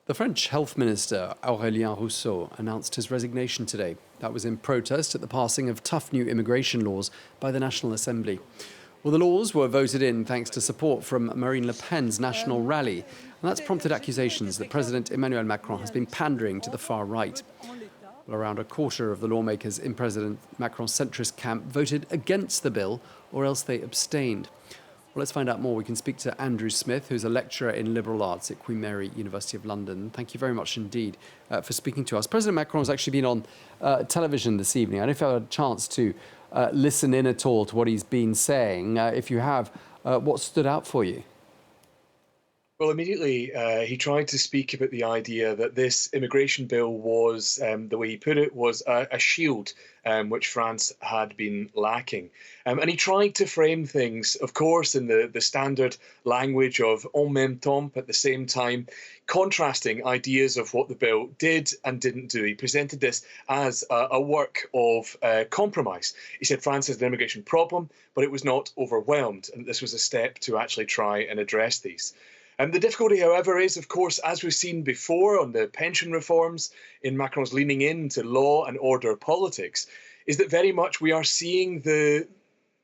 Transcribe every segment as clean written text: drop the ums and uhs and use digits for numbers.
The French Health Minister, Aurélien Rousseau, announced his resignation today. That was in protest at the passing of tough new immigration laws by the National Assembly. Well, the laws were voted in thanks to support from Marine Le Pen's National Rally, and that's prompted accusations that President Emmanuel Macron has been pandering to the far right. Well, around a quarter of the lawmakers in President Macron's centrist camp voted against the bill, or else they abstained. Well, let's find out more. We can speak to Andrew Smith, who's a lecturer in liberal arts at Queen Mary University of London. Thank you very much indeed for speaking to us. President Macron has actually been on television this evening. I don't know if you had a chance to listen in at all to what he's been saying. If you have, what stood out for you? Well, immediately he tried to speak about the idea that this immigration bill was, the way he put it, was a shield which France had been lacking. And he tried to frame things, of course, in the standard language of en même temps, at the same time, contrasting ideas of what the bill did and didn't do. He presented this as a work of compromise. He said France has an immigration problem, but it was not overwhelmed, and this was a step to actually try and address these. The difficulty, however, is, of course, as we've seen before on the pension reforms, in Macron's leaning into law and order politics, is that very much we are seeing the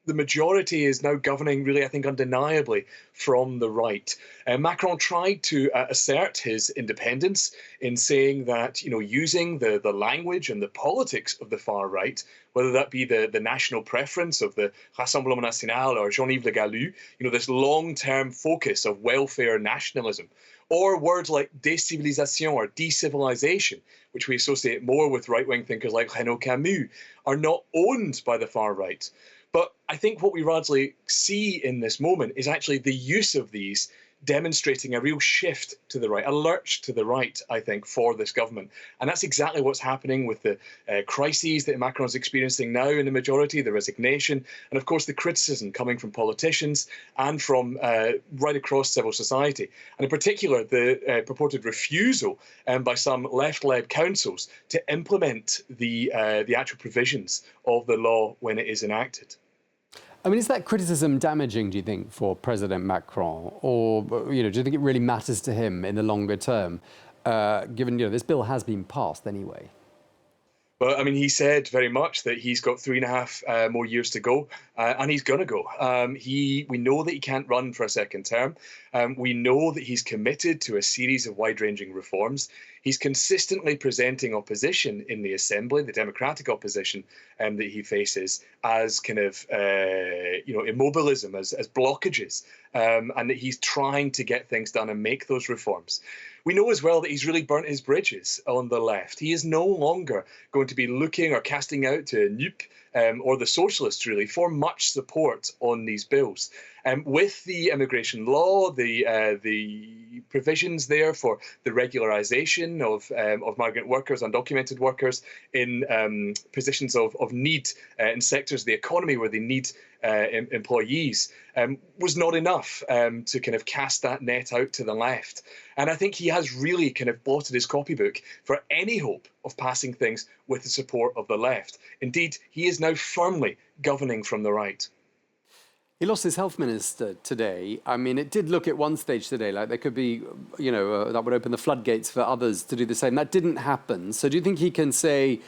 majority is now governing, really, I think, undeniably from the right. Macron tried to assert his independence in saying that, using the language and the politics of the far right, whether that be the national preference of the Rassemblement national or Jean-Yves Le Gallou, this long-term focus of welfare nationalism, or words like décivilisation or decivilization, which we associate more with right-wing thinkers like Renaud Camus, are not owned by the far right. But I think what we largely see in this moment is actually the use of these demonstrating a real shift to the right, a lurch to the right, I think, for this government. And that's exactly what's happening with the crises that Macron's experiencing now in the majority, the resignation, and of course the criticism coming from politicians and from right across civil society. And in particular, the purported refusal by some left-led councils to implement the actual provisions of the law when it is enacted. I mean, is that criticism damaging, do you think, for President Macron? Or, do you think it really matters to him in the longer term, given, this bill has been passed anyway? Well, I mean, he said very much that he's got 3.5 more years to go, and he's going to go. We know that he can't run for a second term. We know that he's committed to a series of wide-ranging reforms. He's consistently presenting opposition in the Assembly, the democratic opposition that he faces, as kind of, immobilism, as blockages, and that he's trying to get things done and make those reforms. We know as well that he's really burnt his bridges on the left. He is no longer going to be looking or casting out to NUP or the socialists, really, for much support on these bills. With the immigration law, the provisions there for the regularisation of migrant workers, undocumented workers in positions of need in sectors of the economy where they need employees, was not enough to kind of cast that net out to the left. And I think he has really kind of blotted his copybook for any hope of passing things with the support of the left. Indeed, he is now firmly governing from the right. He lost his health minister today. I mean, it did look at one stage today like there could be, that would open the floodgates for others to do the same. That didn't happen. So do you think he can say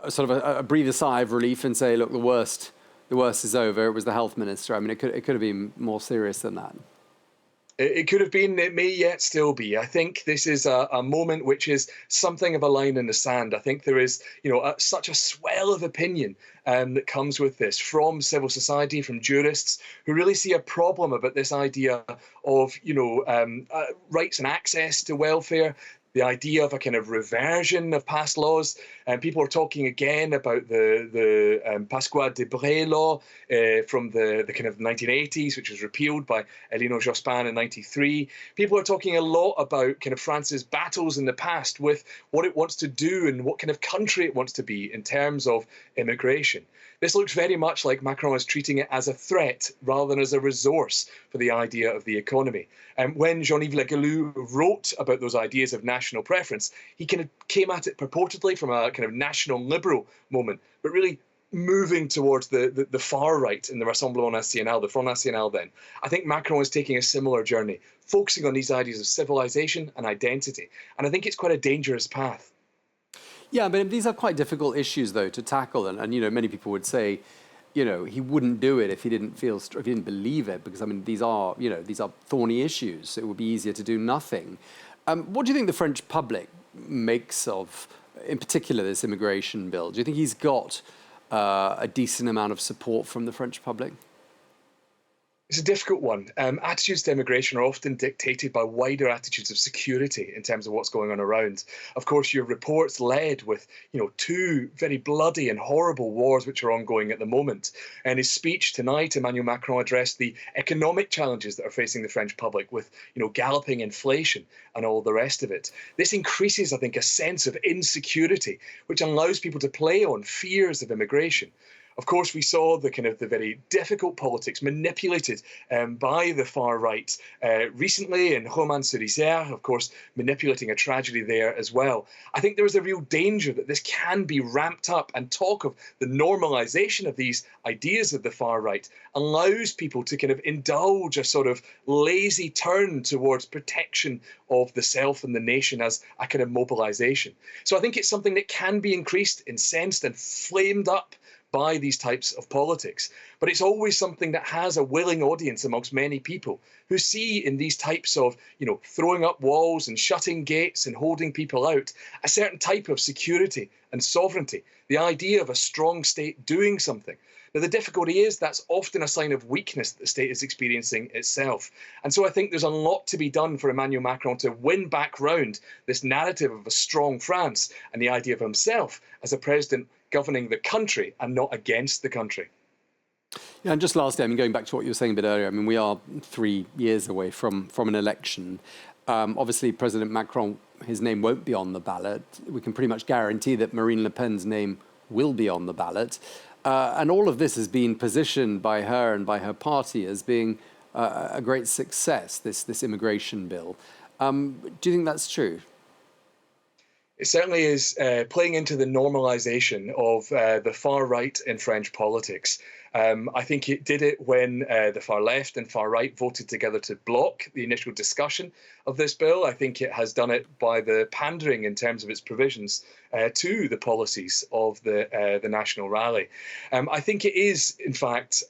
sort of breathe a sigh of relief and say, look, the worst is over. It was the health minister. I mean, it could have been more serious than that. It could have been, it may yet still be. I think this is a moment which is something of a line in the sand. I think there is, such a swell of opinion that comes with this from civil society, from jurists who really see a problem about this idea of, rights and access to welfare, the idea of a kind of reversion of past laws. And people are talking again about the Pasqua Debré law from the kind of 1980s, which was repealed by Elinor Jospin in 93. People are talking a lot about kind of France's battles in the past with what it wants to do and what kind of country it wants to be in terms of immigration. This looks very much like Macron is treating it as a threat rather than as a resource for the idea of the economy. And when Jean-Yves Le Gallou wrote about those ideas of national preference, he kind of came at it purportedly from a kind of national liberal moment, but really moving towards the far right in the Rassemblement National, the Front National then, I think Macron is taking a similar journey, focusing on these ideas of civilization and identity. And I think it's quite a dangerous path. Yeah, but these are quite difficult issues, though, to tackle. And you know, many people would say, you know, he wouldn't do it if he didn't feel, if he didn't believe it, because I mean, these are, you know, these are thorny issues. It would be easier to do nothing. What do you think the French public makes of, in particular, this immigration bill? Do you think he's got a decent amount of support from the French public? It's a difficult one. Attitudes to immigration are often dictated by wider attitudes of security in terms of what's going on around. Of course, your reports led with, you know, two very bloody and horrible wars which are ongoing at the moment. And his speech tonight, Emmanuel Macron addressed the economic challenges that are facing the French public with, you know, galloping inflation and all the rest of it. This increases, I think, a sense of insecurity, which allows people to play on fears of immigration. Of course, we saw the very difficult politics manipulated by the far right recently in Romans-sur-Isère, of course, manipulating a tragedy there as well. I think there is a real danger that this can be ramped up, and talk of the normalisation of these ideas of the far right allows people to indulge a sort of lazy turn towards protection of the self and the nation as a mobilisation. So I think it's something that can be increased, incensed and flamed up by these types of politics. But it's always something that has a willing audience amongst many people who see in these types of, you know, throwing up walls and shutting gates and holding people out, a certain type of security and sovereignty, the idea of a strong state doing something. Now, the difficulty is that's often a sign of weakness that the state is experiencing itself. And so I think there's a lot to be done for Emmanuel Macron to win back round this narrative of a strong France and the idea of himself as a president governing the country and not against the country. Yeah, and just lastly, I mean, going back to what you were saying a bit earlier, I mean, we are 3 years away from an election. Obviously, President Macron, his name won't be on the ballot. We can pretty much guarantee that Marine Le Pen's name will be on the ballot. And all of this has been positioned by her and by her party as being a great success, this immigration bill. Do you think that's true? It certainly is playing into the normalisation of the far right in French politics. I think it did it when the far left and far right voted together to block the initial discussion of this bill. I think it has done it by the pandering in terms of its provisions to the policies of the National Rally. I think it is, in fact,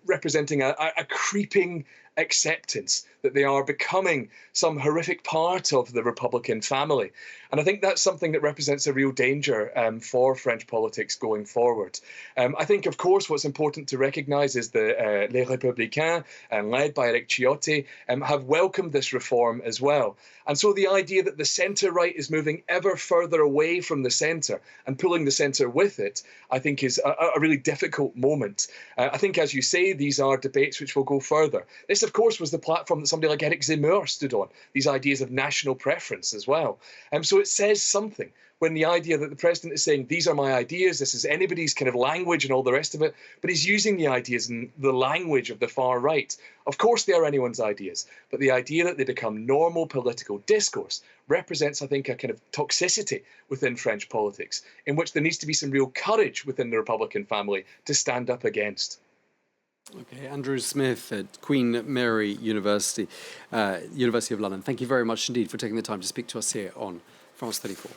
representing a creeping acceptance that they are becoming some horrific part of the Republican family. And I think that's something that represents a real danger for French politics going forward. I think, of course, what's important to recognise is the Les Républicains, led by Eric Ciotti, have welcomed this reform as well. And so the idea that the centre-right is moving ever further away from the centre and pulling the centre with it, I think is a really difficult moment. I think, as you say, these are debates which will go further. This, of course, was the platform that somebody like Eric Zemmour stood on, these ideas of national preference as well. So it says something when the idea that the president is saying, these are my ideas, this is anybody's language and all the rest of it, but he's using the ideas in the language of the far right. Of course they are anyone's ideas, but the idea that they become normal political discourse represents, I think, a toxicity within French politics, in which there needs to be some real courage within the Republican family to stand up against. Okay, Andrew Smith at Queen Mary University, University of London. Thank you very much indeed for taking the time to speak to us here on France 34.